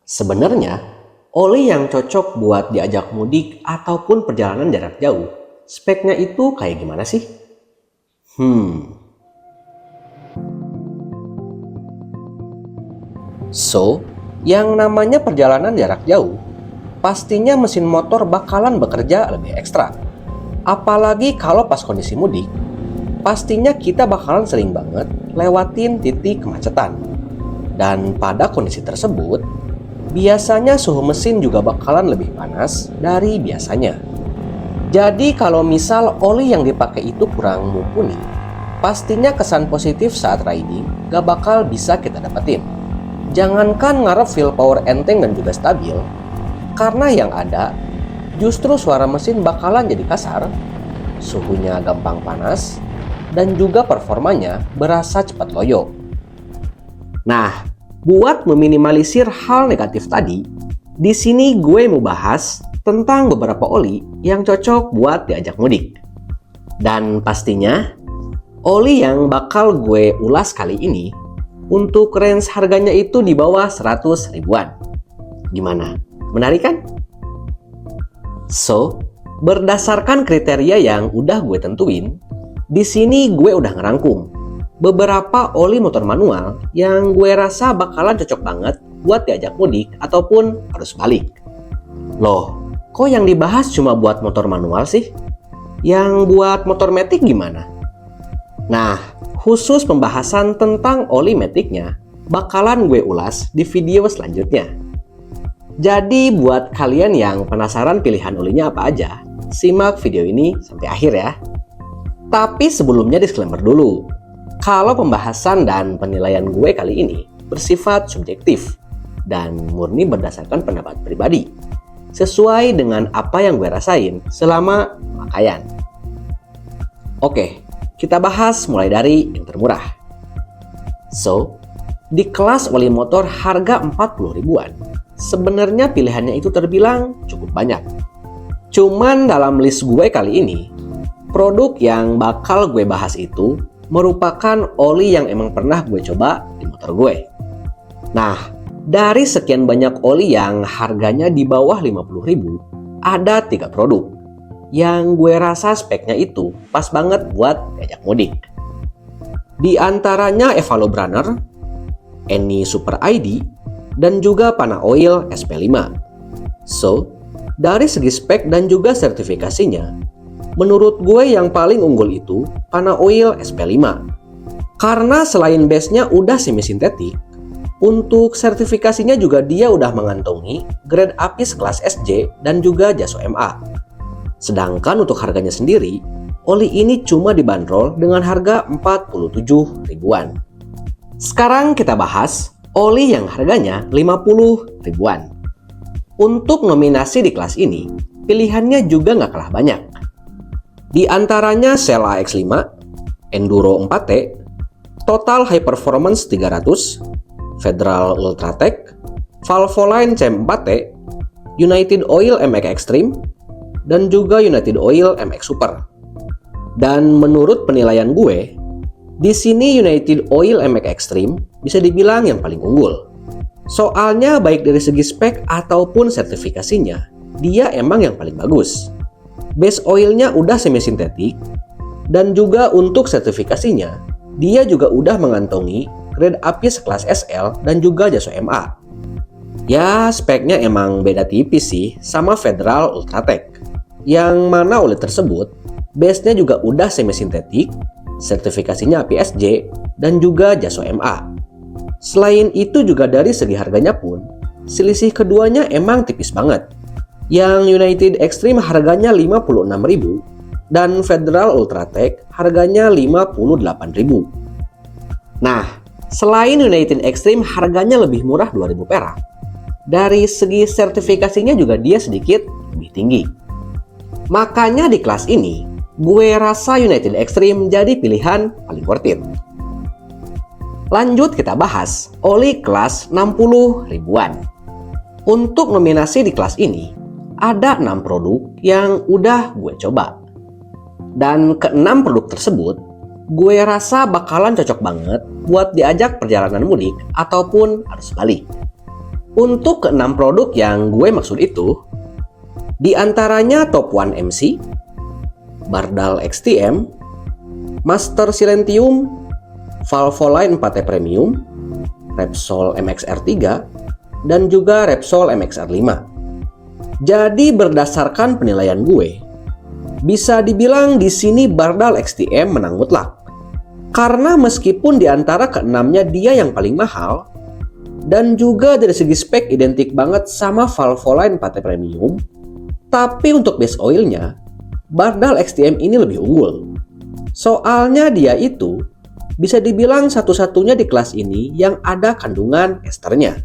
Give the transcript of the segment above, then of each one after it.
Sebenarnya, oli yang cocok buat diajak mudik ataupun perjalanan jarak jauh, speknya itu kayak gimana sih? So, yang namanya perjalanan jarak jauh, pastinya mesin motor bakalan bekerja lebih ekstra. Apalagi kalau pas kondisi mudik, pastinya kita bakalan sering banget lewatin titik kemacetan. Dan pada kondisi tersebut, biasanya suhu mesin juga bakalan lebih panas dari biasanya. Jadi kalau misal oli yang dipakai itu kurang mumpuni, pastinya kesan positif saat riding gak bakal bisa kita dapetin. Jangankan ngarep feel power enteng dan juga stabil, karena yang ada justru suara mesin bakalan jadi kasar, suhunya gampang panas, dan juga performanya berasa cepat loyo. Nah, buat meminimalisir hal negatif tadi, di sini gue mau bahas tentang beberapa oli yang cocok buat diajak mudik. Dan pastinya, oli yang bakal gue ulas kali ini untuk range harganya itu di bawah 100 ribuan. Gimana? Menarik kan? So, berdasarkan kriteria yang udah gue tentuin, di sini gue udah ngerangkum beberapa oli motor manual yang gue rasa bakalan cocok banget buat diajak mudik ataupun arus balik. Loh, kok yang dibahas cuma buat motor manual sih? Yang buat motor matic gimana? Nah, khusus pembahasan tentang oli maticnya bakalan gue ulas di video selanjutnya. Jadi buat kalian yang penasaran pilihan olinya apa aja, simak video ini sampai akhir ya. Tapi sebelumnya disclaimer dulu, kalau pembahasan dan penilaian gue kali ini bersifat subjektif dan murni berdasarkan pendapat pribadi, sesuai dengan apa yang gue rasain selama pemakaian. Oke, kita bahas mulai dari yang termurah. So, di kelas oli motor harga 40 ribuan, sebenarnya pilihannya itu terbilang cukup banyak. Cuman dalam list gue kali ini, produk yang bakal gue bahas itu merupakan oli yang emang pernah gue coba di motor gue. Nah, dari sekian banyak oli yang harganya di bawah 50 ribu, ada 3 produk yang gue rasa speknya itu pas banget buat diajak mudik. Di antaranya Evalo Brunner, Eni Super ID, dan juga Pana Oil SP5. So, dari segi spek dan juga sertifikasinya, menurut gue yang paling unggul itu Pana Oil SP5. Karena selain base-nya udah semi-sintetik, untuk sertifikasinya juga dia udah mengantongi grade APIS kelas SJ dan juga JASO MA. Sedangkan untuk harganya sendiri, oli ini cuma dibanderol dengan harga 47 ribuan. Sekarang kita bahas oli yang harganya 50 ribuan. Untuk nominasi di kelas ini, pilihannya juga nggak kalah banyak. Di antaranya Cell AX5, Enduro 4T, Total High Performance 300, Federal Ultratech, Valvoline C4T, United Oil MX Extreme, dan juga United Oil MX Super. Dan menurut penilaian gue, di sini United Oil MX Extreme bisa dibilang yang paling unggul. Soalnya baik dari segi spek ataupun sertifikasinya, dia emang yang paling bagus. Base oilnya udah semi-sintetik, dan juga untuk sertifikasinya, dia juga udah mengantongi grade APIS kelas SL dan juga JASO MA. Ya, speknya emang beda tipis sih sama Federal Ultratech, yang mana oli tersebut base-nya juga udah semi-sintetik, sertifikasinya APSJ, dan juga JASO MA. Selain itu juga dari segi harganya pun, selisih keduanya emang tipis banget. Yang United Extreme harganya 56 ribu, dan Federal Ultratech harganya 58 ribu. Nah, selain United Extreme harganya lebih murah 2.000 perak, dari segi sertifikasinya juga dia sedikit lebih tinggi. Makanya di kelas ini, gue rasa United Extreme jadi pilihan paling worth it. Lanjut kita bahas oli kelas 60 ribuan. Untuk nominasi di kelas ini, ada 6 produk yang udah gue coba. Dan ke-6 produk tersebut, gue rasa bakalan cocok banget buat diajak perjalanan mudik ataupun arus balik. Untuk keenam produk yang gue maksud itu, di antaranya Top One MC, Bardal XTM, Master Silentium, Valvoline 4T Premium, Repsol MXR3, dan juga Repsol MXR5. Jadi berdasarkan penilaian gue, bisa dibilang di sini Bardal XTM menang mutlak. Karena meskipun di antara keenamnya dia yang paling mahal, dan juga dari segi spek identik banget sama Valvoline 4T Premium, tapi untuk base oilnya, Bardal XTM ini lebih unggul. Soalnya dia itu bisa dibilang satu-satunya di kelas ini yang ada kandungan esternya.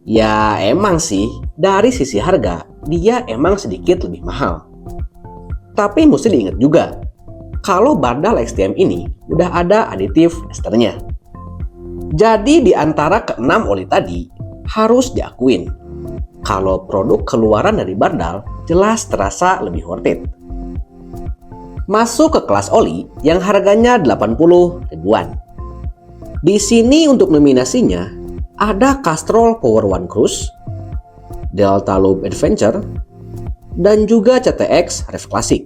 Ya emang sih, dari sisi harga, dia emang sedikit lebih mahal. Tapi mesti diingat juga, kalau Bardal XTM ini udah ada aditif esternya. Jadi di antara keenam oli tadi, harus diakuin, kalau produk keluaran dari Bardal jelas terasa lebih worth it. Masuk ke kelas oli yang harganya 80 ribuan. Di sini untuk nominasinya ada Castrol Power One Cruise, Delta Loop Adventure, dan juga CTX Rev Classic.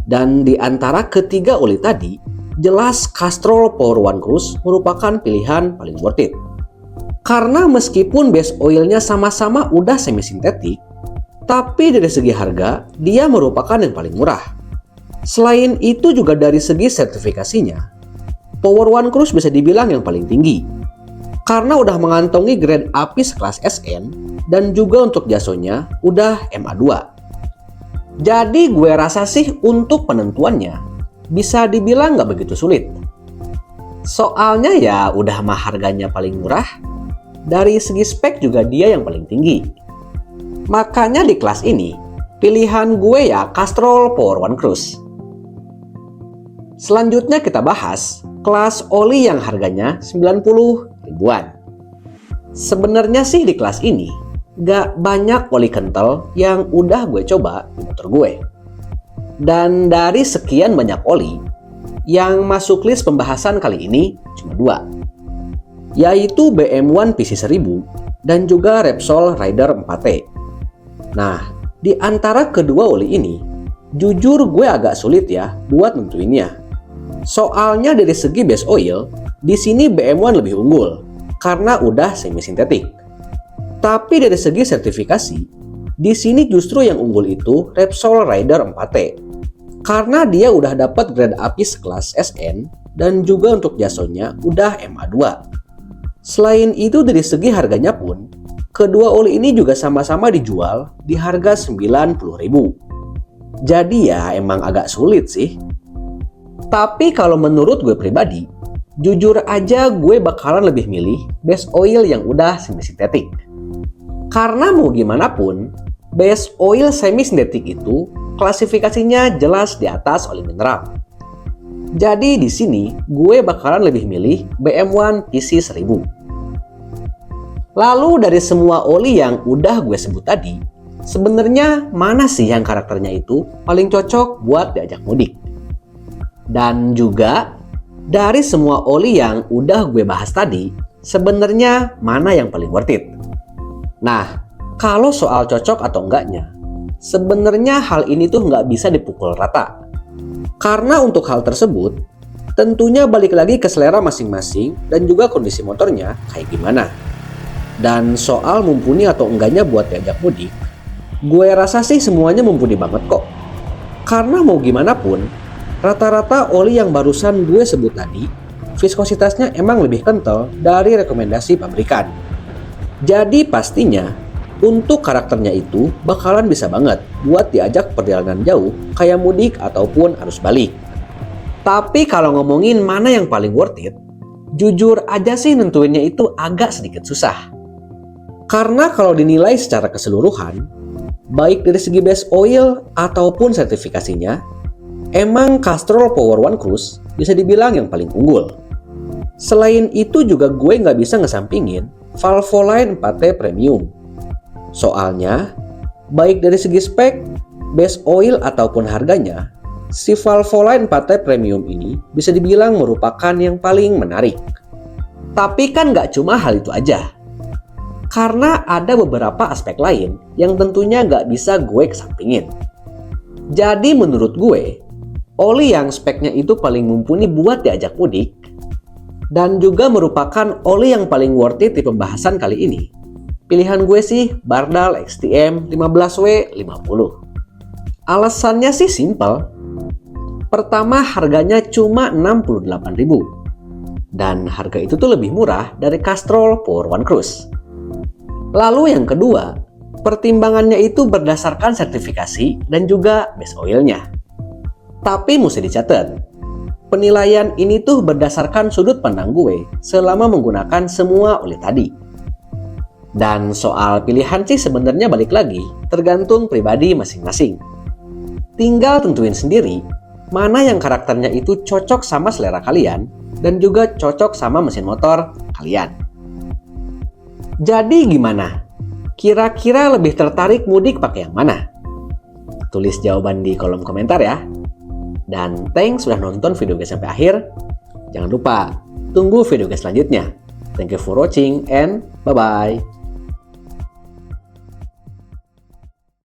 Dan di antara ketiga oli tadi, jelas Castrol Power One Cruise merupakan pilihan paling worth it. Karena meskipun base oilnya sama-sama udah semi sintetik, tapi dari segi harga, dia merupakan yang paling murah. Selain itu juga dari segi sertifikasinya, Power One Cruise bisa dibilang yang paling tinggi. Karena udah mengantongi grade API sekelas SN, dan juga untuk jasonya udah MA2. Jadi gue rasa sih untuk penentuannya, bisa dibilang nggak begitu sulit. Soalnya ya udah mah harganya paling murah, dari segi spek juga dia yang paling tinggi. Makanya di kelas ini, pilihan gue ya Castrol Power One Cruise. Selanjutnya kita bahas kelas oli yang harganya 90 ribuan. Sebenarnya sih di kelas ini, nggak banyak oli kental yang udah gue coba di motor gue. Dan dari sekian banyak oli, yang masuk list pembahasan kali ini cuma dua, yaitu BM1 PC1000 dan juga Repsol Rider 4T. Nah, di antara kedua oli ini, jujur gue agak sulit ya buat nentuinnya. Soalnya dari segi base oil, di sini BM1 lebih unggul karena udah semi sintetik. Tapi dari segi sertifikasi, di sini justru yang unggul itu Repsol Rider 4T. Karena dia udah dapat grade API sekelas SN dan juga untuk jasonya udah MA2. Selain itu dari segi harganya pun, kedua oli ini juga sama-sama dijual di harga 90.000. Jadi ya emang agak sulit sih. Tapi kalau menurut gue pribadi, jujur aja gue bakalan lebih milih base oil yang udah semi sintetik. Karena mau gimana pun, base oil semi sintetik itu klasifikasinya jelas di atas oli mineral. Jadi di sini gue bakalan lebih milih BM1 PC1000. Lalu dari semua oli yang udah gue sebut tadi, sebenarnya mana sih yang karakternya itu paling cocok buat diajak mudik? Dan juga dari semua oli yang udah gue bahas tadi, sebenarnya mana yang paling worth it? Nah, kalau soal cocok atau enggaknya, sebenarnya hal ini tuh nggak bisa dipukul rata. Karena untuk hal tersebut, tentunya balik lagi ke selera masing-masing dan juga kondisi motornya kayak gimana. Dan soal mumpuni atau enggaknya buat diajak mudik, gue rasa sih semuanya mumpuni banget kok. Karena mau gimana pun, rata-rata oli yang barusan gue sebut tadi, viskositasnya emang lebih kental dari rekomendasi pabrikan. Jadi pastinya, untuk karakternya itu bakalan bisa banget buat diajak perjalanan jauh kayak mudik ataupun arus balik. Tapi kalau ngomongin mana yang paling worth it, jujur aja sih nentuinnya itu agak sedikit susah. Karena kalau dinilai secara keseluruhan, baik dari segi base oil ataupun sertifikasinya, emang Castrol Power One Cruise bisa dibilang yang paling unggul. Selain itu juga gue nggak bisa ngesampingin Valvoline 4T Premium. Soalnya, baik dari segi spek, base oil ataupun harganya, si Valvoline 4T Premium ini bisa dibilang merupakan yang paling menarik. Tapi kan nggak cuma hal itu aja. Karena ada beberapa aspek lain yang tentunya nggak bisa gue kesampingin. Jadi menurut gue, oli yang speknya itu paling mumpuni buat diajak mudik, dan juga merupakan oli yang paling worth it di pembahasan kali ini. Pilihan gue sih Bardal XTM 15W50. Alasannya sih simple. Pertama, harganya cuma 68.000. Dan harga itu tuh lebih murah dari Castrol Power One Cruise. Lalu yang kedua, pertimbangannya itu berdasarkan sertifikasi dan juga base oilnya. Tapi mesti dicatat, penilaian ini tuh berdasarkan sudut pandang gue selama menggunakan semua oli tadi. Dan soal pilihan sih sebenarnya balik lagi, tergantung pribadi masing-masing. Tinggal tentuin sendiri mana yang karakternya itu cocok sama selera kalian dan juga cocok sama mesin motor kalian. Jadi gimana? Kira-kira lebih tertarik mudik pakai yang mana? Tulis jawaban di kolom komentar ya. Dan thanks sudah nonton video gue sampai akhir. Jangan lupa tunggu video gue selanjutnya. Thank you for watching and bye-bye.